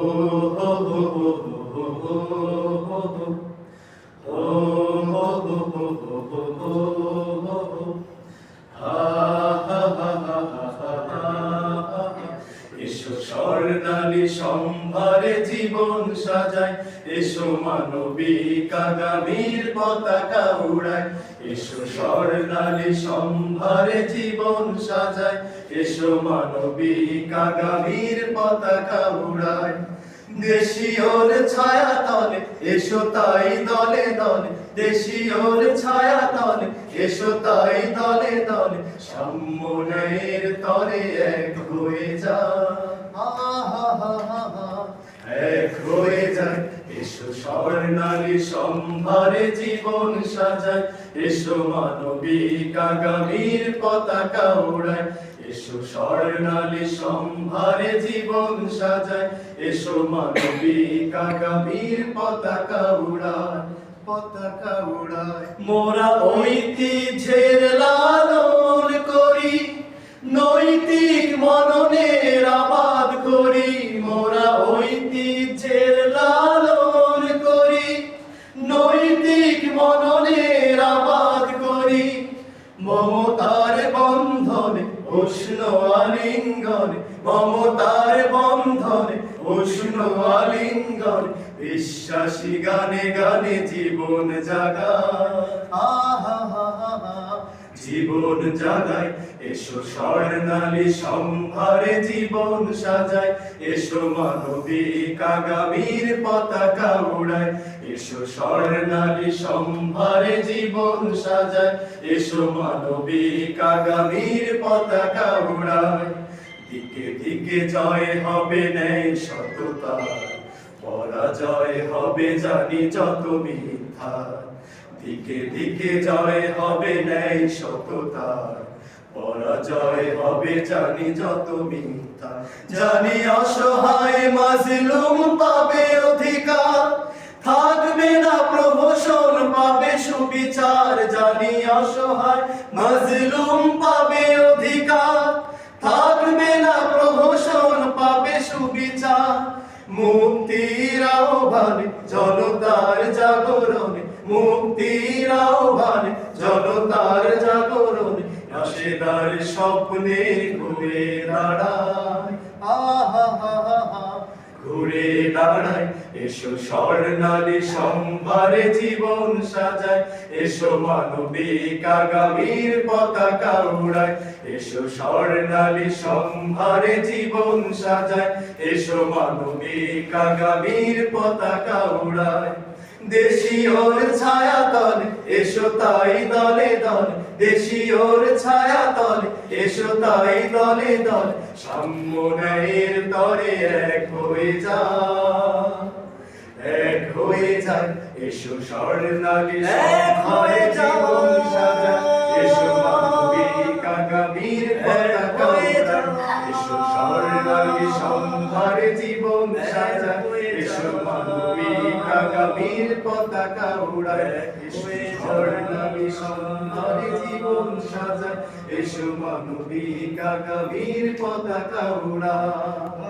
হো হো হো হো হো হো হো। হো হো হো হো হো হো হো হো হো। হা হা হা হা হা হা হা হা। এসো স্বর্ণালী সম্ভারে জীবন সাজায়, এসো মানবিক আগামীর পতাকা উড়ায়। এসো স্বর্ণালী সম্ভারে জীবন সাজায়, এসো মানবিক আগামীর পতাকা উড়ায়। দেশীয়র ছায়া তলে এসো তাই দলে দলে, দেশীয়র ছায়া তলে এসো তাই দলে দলে। সম্মানের তরে এক হয়ে যায়, এক হয়ে যায়। এসো স্বর্ণালী সম্ভারে জীবন সাজায়, এসো মানবিক আগামীর পতাকা উড়ায়। এসো স্বর্ণালী সম্ভারে জীবন সাজায়, এসো মানবিক আগামীর পতাকা উড়ায়, পতাকা উড়ায়। মোরা ঐতিহ্যের লালন করি, নৈতিক মননের আবাদ করি। মোরা ঐতিহ্যের লালন করি, নৈতিক মননের আবাদ করি। মমতার বন্ধনে উষ্ণ আলিঙ্গনে, মমতার বন্ধনে উষ্ণ আলিঙ্গনে। বিশ্বাসী গানে গানে জীবন জাগায়, জীবন জাগায়। এসো স্বর্ণালী সম্ভারে জীবন সাজায়, এসো মানবিক আগামীর পতাকা উড়ায়। এসো স্বর্ণালী সম্ভারে জীবন সাজায়, এসো মানবিক আগামীর পতাকা উড়ায়। দিকে দিকে জয় হবে ন্যায় সততার, পরাজয় হবে জানি যত মিথ্যা। দিকে দিকে জয় হবে ন্যায় সততার, পরাজয় হবে জানি যত মিথ্যা। জানি অসহায় মাজলুম পাবে অধিকার, থাকবে না প্রহসন পাবে সুবিচার। জানি অসহায় মাজলুম পাবে অধিকার, থাকবে না প্রহসন পাবে সুবিচার। মুক্তির আহ্বানে জনতার জাগরণে, মুক্তির আহ্বানে জনতার জাগরণে। রাশেদার স্বপ্নে ঘুরে দাঁড়ায়, ঘুরে দাঁড়ায়। এসো স্বর্ণালী সম্ভারে জীবন সাজায়, এসো মানবিক আগামীর পতাকা উড়ায়। এসো স্বর্ণালী সম্ভারে জীবন সাজায়, এসো মানবিক আগামীর পতাকা উড়ায়। দেশীয়র ছায়া তলে এসো তাই দলে দলে, দেশীয়র ছায়া তলে এসো তাই দলে দলে। সাম্যের তরে এক হয়ে যায়, এক হয়ে যায়। এসো স্বর্ণালী সম্ভারে জীবন সাজায়, এসো মানবিক আগামীর পতাকা উড়ায়। এসো স্বর্ণালী সম্ভারে জীবন সাজায়, এসো মানবিক আগামীর পতাকা উড়ায়। এসো স্বর্ণালী সম্ভারে জীবন সাজায়, এসো মানবিক আগামীর পতাকা উড়ায়।